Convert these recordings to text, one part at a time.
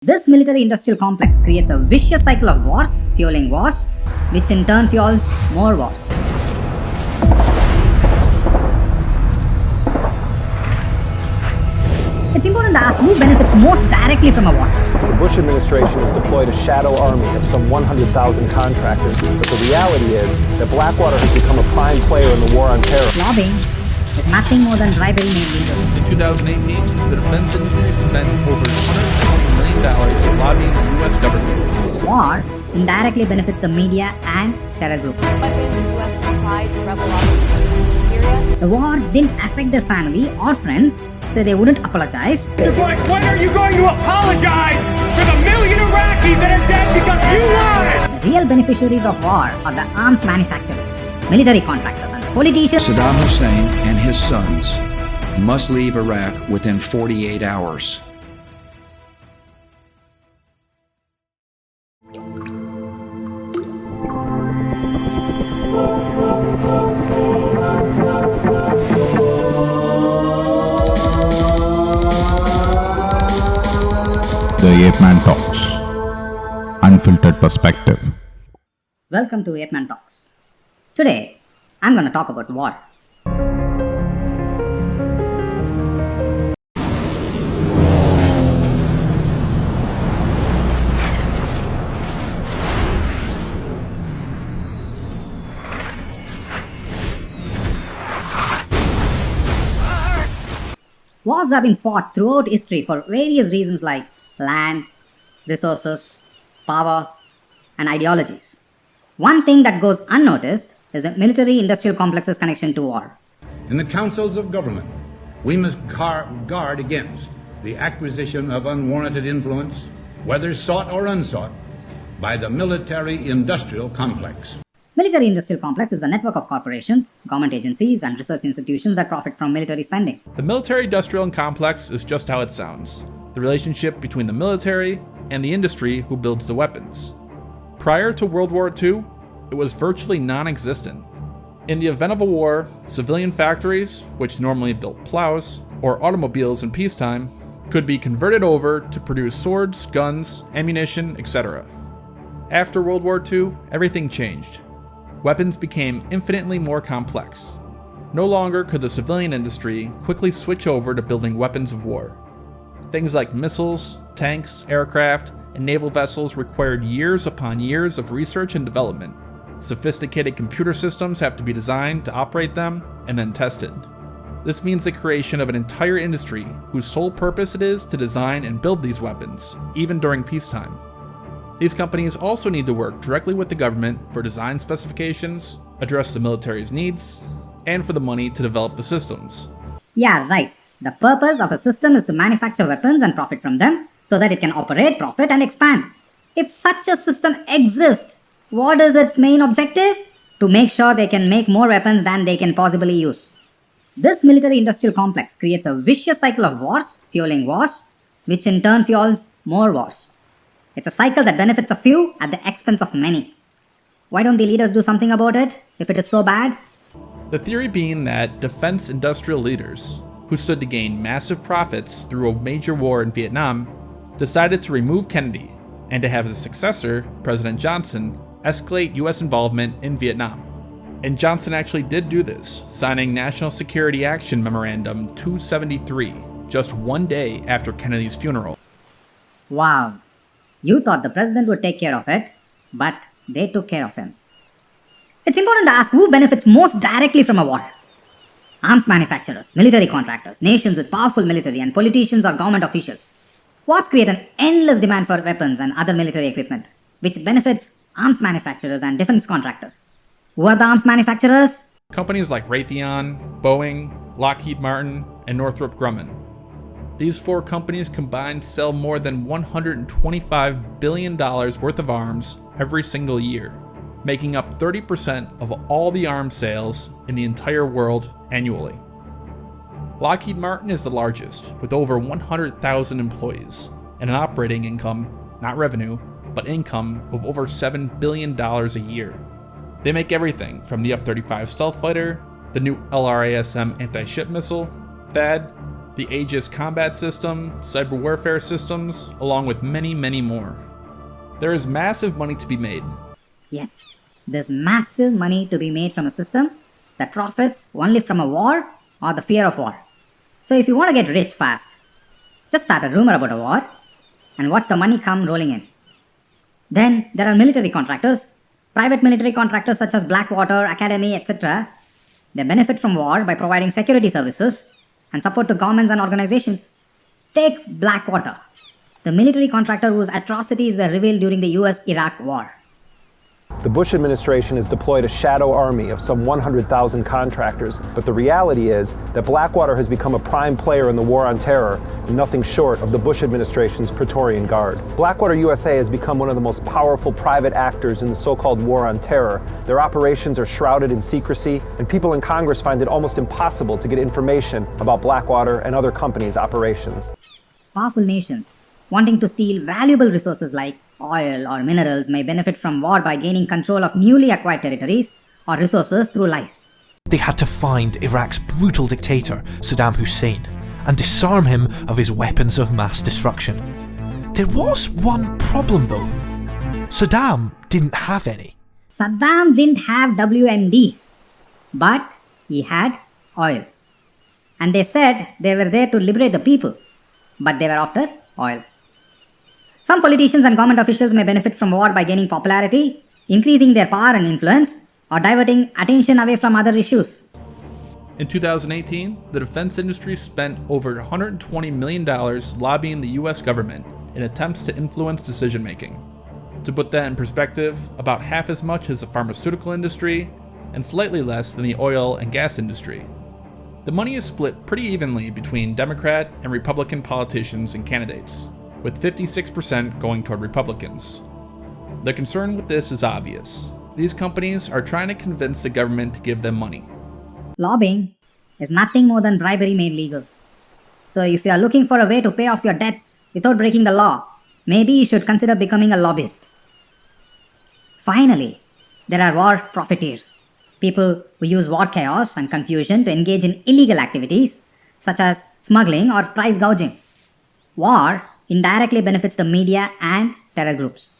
This military-industrial complex creates a vicious cycle of wars, fueling wars, which in turn fuels more wars. It's important to ask who benefits most directly from a war. The Bush administration has deployed a shadow army of some 100,000 contractors, but the reality is that Blackwater has become a prime player in the war on terror. Lobbying is nothing more than bribery made legal. In 2018, the defense industry spent over $120 million lobbying the U.S. government. War indirectly benefits the media and terror groups. Weapons the U.S. supplied to rebel operations in Syria. The war didn't affect their family or friends, so they wouldn't apologize. Mr. Bush, when are you going to apologize for the million Iraqis that are dead because you lied? The real beneficiaries of war are the arms manufacturers, military contractors, and politicians. Saddam Hussein and his sons must leave Iraq within 48 hours. The Apeman Talks, Unfiltered Perspective. Welcome to Apeman Talks. Today, I'm going to talk about war. Wars have been fought throughout history for various reasons like land, resources, power, and ideologies. One thing that goes unnoticed is the military-industrial complex's connection to war. In the councils of government, we must guard against the acquisition of unwarranted influence, whether sought or unsought, by the military-industrial complex. Military-industrial complex is a network of corporations, government agencies, and research institutions that profit from military spending. The military-industrial complex is just how it sounds. The relationship between the military and the industry who builds the weapons. Prior to World War II, it was virtually non-existent. In the event of a war, civilian factories, which normally built plows, or automobiles in peacetime, could be converted over to produce swords, guns, ammunition, etc. After World War II, everything changed. Weapons became infinitely more complex. No longer could the civilian industry quickly switch over to building weapons of war. Things like missiles, tanks, aircraft, and naval vessels required years upon years of research and development. Sophisticated computer systems have to be designed to operate them and then tested. This means the creation of an entire industry whose sole purpose it is to design and build these weapons, even during peacetime. These companies also need to work directly with the government for design specifications, address the military's needs, and for the money to develop the systems. Yeah, right. The purpose of a system is to manufacture weapons and profit from them so that it can operate, profit, and expand. If such a system exists, what is its main objective? To make sure they can make more weapons than they can possibly use. This military-industrial complex creates a vicious cycle of wars, fueling wars, which in turn fuels more wars. It's a cycle that benefits a few at the expense of many. Why don't the leaders do something about it, if it is so bad? The theory being that defense industrial leaders, who stood to gain massive profits through a major war in Vietnam, decided to remove Kennedy and to have his successor, President Johnson, escalate US involvement in Vietnam. And Johnson actually did do this, signing National Security Action Memorandum 273 just one day after Kennedy's funeral. Wow. You thought the president would take care of it, but they took care of him. It's important to ask who benefits most directly from a war. Arms manufacturers, military contractors, nations with powerful military, and politicians or government officials. Wars create an endless demand for weapons and other military equipment, which benefits arms manufacturers and defense contractors. Who are the arms manufacturers? Companies like Raytheon, Boeing, Lockheed Martin, and Northrop Grumman. These four companies combined sell more than $125 billion worth of arms every single year, making up 30% of all the arms sales in the entire world annually. Lockheed Martin is the largest, with over 100,000 employees, and an operating income, not revenue, but income of over $7 billion a year. They make everything from the F-35 stealth fighter, the new LRASM anti-ship missile, THAAD, the Aegis combat system, cyber warfare systems, along with many, many more. There is massive money to be made. Yes, there's massive money to be made from a system that profits only from a war or the fear of war. So if you want to get rich fast, just start a rumor about a war and watch the money come rolling in. Then there are military contractors, private military contractors such as Blackwater, Academy, etc. They benefit from war by providing security services and support to governments and organizations. Take Blackwater, the military contractor whose atrocities were revealed during the US-Iraq war. The Bush administration has deployed a shadow army of some 100,000 contractors, but the reality is that Blackwater has become a prime player in the war on terror, and nothing short of the Bush administration's Praetorian Guard. Blackwater USA has become one of the most powerful private actors in the so-called war on terror. Their operations are shrouded in secrecy, and people in Congress find it almost impossible to get information about Blackwater and other companies' operations. Powerful nations wanting to steal valuable resources like oil or minerals may benefit from war by gaining control of newly acquired territories or resources through lies. They had to find Iraq's brutal dictator, Saddam Hussein, and disarm him of his weapons of mass destruction. There was one problem though. Saddam didn't have any. Saddam didn't have WMDs, but he had oil. And they said they were there to liberate the people, but they were after oil. Some politicians and government officials may benefit from war by gaining popularity, increasing their power and influence, or diverting attention away from other issues. In 2018, the defense industry spent over $120 million lobbying the US government in attempts to influence decision making. To put that in perspective, about half as much as the pharmaceutical industry, and slightly less than the oil and gas industry. The money is split pretty evenly between Democrat and Republican politicians and candidates, with 56% going toward Republicans. The concern with this is obvious. These companies are trying to convince the government to give them money. Lobbying is nothing more than bribery made legal. So if you are looking for a way to pay off your debts without breaking the law, maybe you should consider becoming a lobbyist. Finally, there are war profiteers, people who use war chaos and confusion to engage in illegal activities such as smuggling or price gouging. War indirectly benefits the media and terror groups.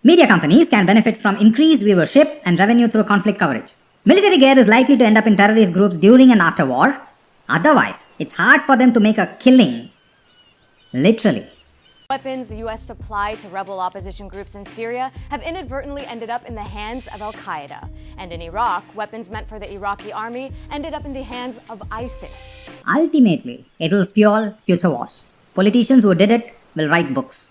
Media companies can benefit from increased viewership and revenue through conflict coverage. Military gear is likely to end up in terrorist groups during and after war. Otherwise, it's hard for them to make a killing. Literally. Weapons the U.S. supplied to rebel opposition groups in Syria have inadvertently ended up in the hands of Al-Qaeda. And in Iraq, weapons meant for the Iraqi army ended up in the hands of ISIS. Ultimately, it'll fuel future wars. Politicians who did it will write books.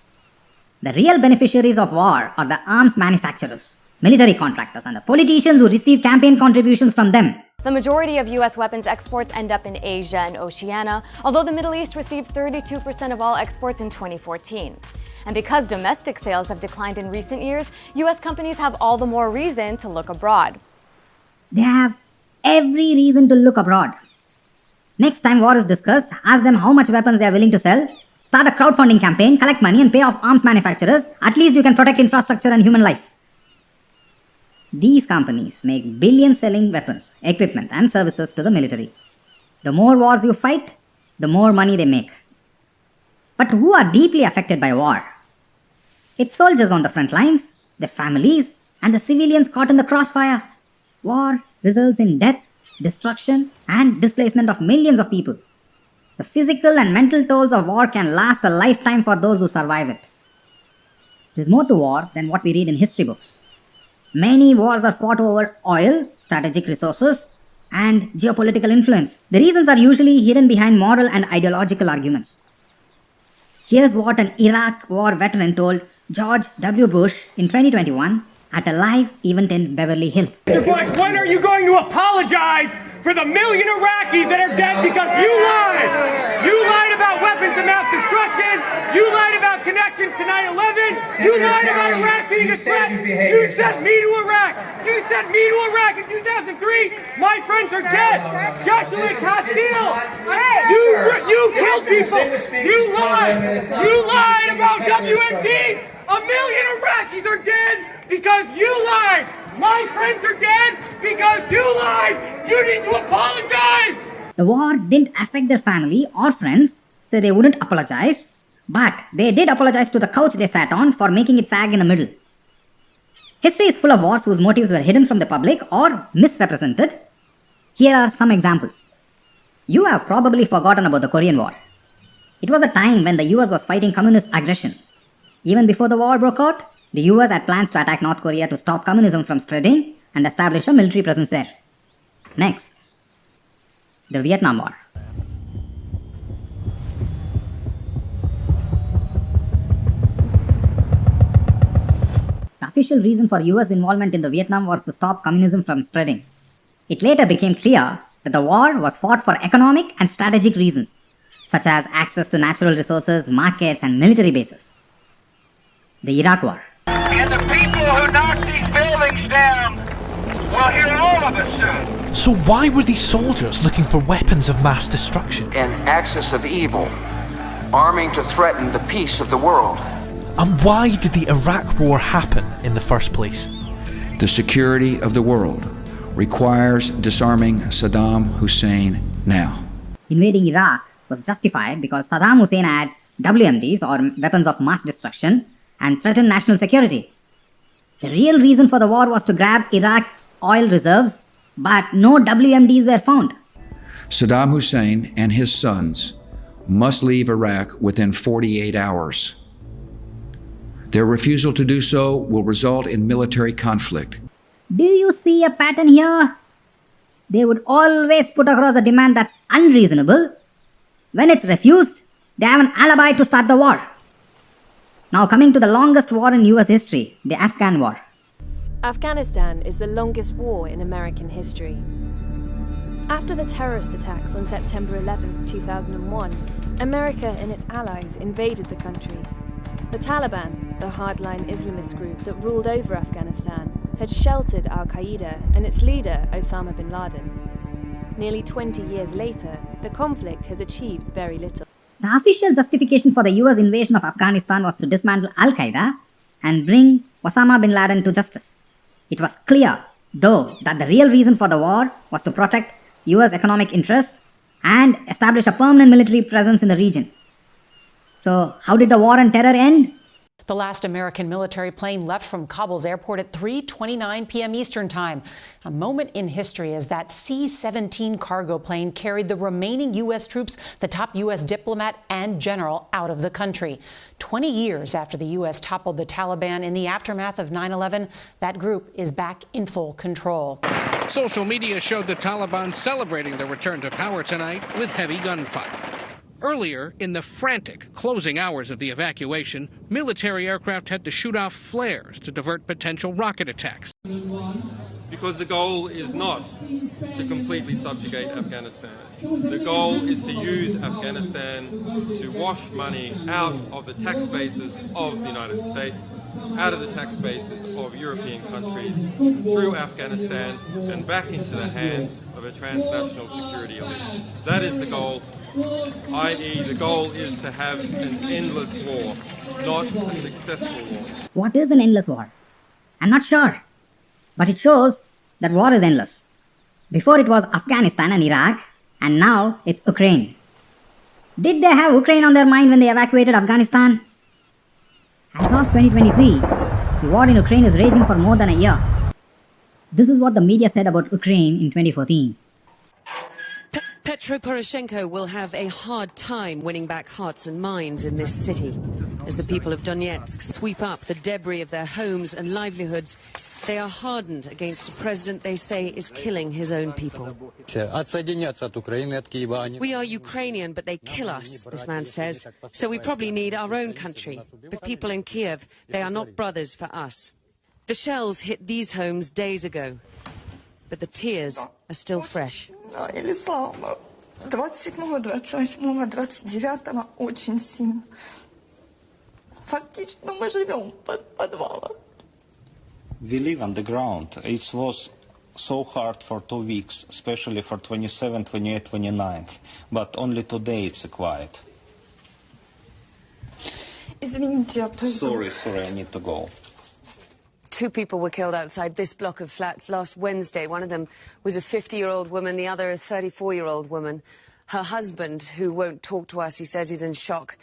The real beneficiaries of war are the arms manufacturers, military contractors, and the politicians who receive campaign contributions from them. The majority of U.S. weapons exports end up in Asia and Oceania, although the Middle East received 32% of all exports in 2014. And because domestic sales have declined in recent years, U.S. companies have all the more reason to look abroad. They have every reason to look abroad. Next time war is discussed, ask them how much weapons they are willing to sell. Start a crowdfunding campaign, collect money and pay off arms manufacturers. At least you can protect infrastructure and human life. These companies make billions selling weapons, equipment and services to the military. The more wars you fight, the more money they make. But who are deeply affected by war? It's soldiers on the front lines, their families, and the civilians caught in the crossfire. War results in death, destruction, and displacement of millions of people. The physical and mental tolls of war can last a lifetime for those who survive it. There's more to war than what we read in history books. Many wars are fought over oil, strategic resources, and geopolitical influence. The reasons are usually hidden behind moral and ideological arguments. Here's what an Iraq war veteran told George W. Bush in 2021 at a live event in Beverly Hills. Mr. Bush, when are you going to apologize for the million Iraqis that are dead because you lied? You lied about weapons of mass destruction. You lied about connections to 9/11. You lied about Iraq being a threat. You sent me to Iraq. You sent me to Iraq in 2003. My friends are dead. Joshua Castile. You killed people. You lied. You lied about WMDs. A million Iraqis are dead because you lied. My friends are dead because you lied. You need to apologize. The war didn't affect their family or friends, so they wouldn't apologize, but they did apologize to the couch they sat on for making it sag in the middle. History is full of wars whose motives were hidden from the public or misrepresented. Here are some examples. You have probably forgotten about the Korean War. It was a time when the US was fighting communist aggression. Even before the war broke out, the US had plans to attack North Korea to stop communism from spreading and establish a military presence there. Next, the Vietnam War. The official reason for US involvement in the Vietnam War was to stop communism from spreading. It later became clear that the war was fought for economic and strategic reasons, such as access to natural resources, markets, and military bases. The Iraq War. And the people who knock these buildings down will hear all of us soon. So why were these soldiers looking for weapons of mass destruction? An axis of evil, arming to threaten the peace of the world. And why did the Iraq War happen in the first place? The security of the world requires disarming Saddam Hussein now. Invading Iraq was justified because Saddam Hussein had WMDs or weapons of mass destruction and threatened national security. The real reason for the war was to grab Iraq's oil reserves, but no WMDs were found. Saddam Hussein and his sons must leave Iraq within 48 hours. Their refusal to do so will result in military conflict. Do you see a pattern here? They would always put across a demand that's unreasonable. When it's refused, they have an alibi to start the war. Now coming to the longest war in US history, the Afghan War. Afghanistan is the longest war in American history. After the terrorist attacks on September 11, 2001, America and its allies invaded the country. The Taliban, the hardline Islamist group that ruled over Afghanistan, had sheltered al-Qaeda and its leader, Osama bin Laden. Nearly 20 years later, the conflict has achieved very little. The official justification for the US invasion of Afghanistan was to dismantle al-Qaeda and bring Osama bin Laden to justice. It was clear, though, that the real reason for the war was to protect US economic interests and establish a permanent military presence in the region. So, how did the war on terror end? The last American military plane left from Kabul's airport at 3:29 p.m. Eastern Time. A moment in history as that C-17 cargo plane carried the remaining U.S. troops, the top U.S. diplomat and general, out of the country. 20 years after the U.S. toppled the Taliban in the aftermath of 9/11, that group is back in full control. Social media showed the Taliban celebrating their return to power tonight with heavy gunfire. Earlier, in the frantic closing hours of the evacuation, military aircraft had to shoot off flares to divert potential rocket attacks. Because the goal is not to completely subjugate Afghanistan. The goal is to use Afghanistan to wash money out of the tax bases of the United States, out of the tax bases of European countries, through Afghanistan and back into the hands of a transnational security elite. That is the goal. i.e. the goal is to have an endless war, not a successful war. What is an endless war? I'm not sure. But it shows that war is endless. Before it was Afghanistan and Iraq, and now it's Ukraine. Did they have Ukraine on their mind when they evacuated Afghanistan? As of 2023, the war in Ukraine is raging for more than a year. This is what the media said about Ukraine in 2014. Petro Poroshenko will have a hard time winning back hearts and minds in this city. As the people of Donetsk sweep up the debris of their homes and livelihoods, they are hardened against a president they say is killing his own people. We are Ukrainian, but they kill us, this man says. So we probably need our own country. But people in Kiev, they are not brothers for us. The shells hit these homes days ago, but the tears are still fresh. 27-го, 28-го, 29-го очень сильно. Фактически мы живем под подвалом. We live on the ground. It was so hard for 2 weeks, especially for 27, 28, 29th. But only today it's quiet. Извините, Sorry, I need to go. 2 people were killed outside this block of flats last Wednesday. One of them was a 50-year-old woman, the other a 34-year-old woman. Her husband, who won't talk to us, he says he's in shock,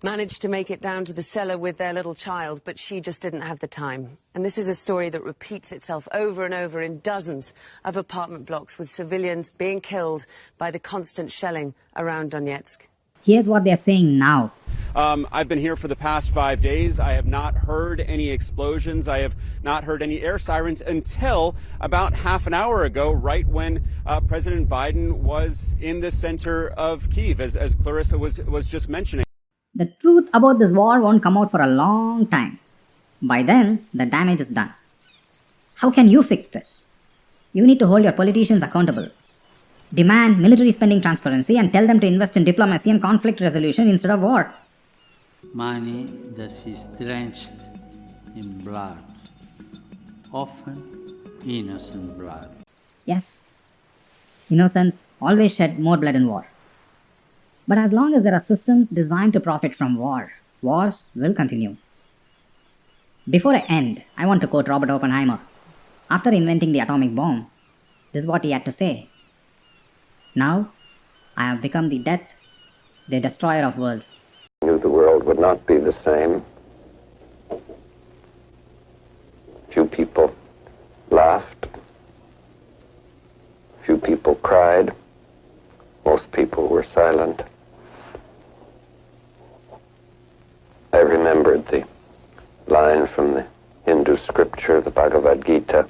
managed to make it down to the cellar with their little child, but she just didn't have the time. And this is a story that repeats itself over and over in dozens of apartment blocks, with civilians being killed by the constant shelling around Donetsk. Here's what they're saying now. I've been here for the past 5 days. I have not heard any explosions. I have not heard any air sirens until about half an hour ago, right when President Biden was in the center of Kyiv, as Clarissa was just mentioning. The truth about this war won't come out for a long time. By then, the damage is done. How can you fix this? You need to hold your politicians accountable. Demand military spending transparency and tell them to invest in diplomacy and conflict resolution instead of war. Money that is drenched in blood, often innocent blood. Yes, innocents always shed more blood in war. But as long as there are systems designed to profit from war, wars will continue. Before I end, I want to quote Robert Oppenheimer. After inventing the atomic bomb, this is what he had to say. Now, I have become the death, the destroyer of worlds. I knew the world would not be the same. Few people laughed. Few people cried. Most people were silent. I remembered the line from the Hindu scripture, the Bhagavad Gita.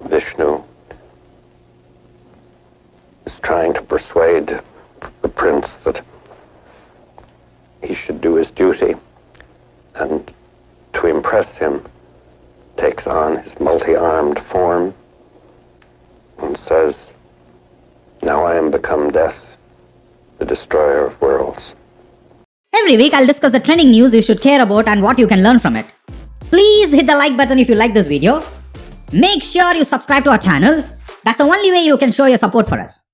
Vishnu is trying to persuade the prince that he should do his duty, and to impress him takes on his multi-armed form and says, "Now I am become death, the destroyer of worlds." Every week I'll discuss the trending news you should care about and what you can learn from it. Please hit the like button if you like this video. Make sure you subscribe to our channel. That's the only way you can show your support for us.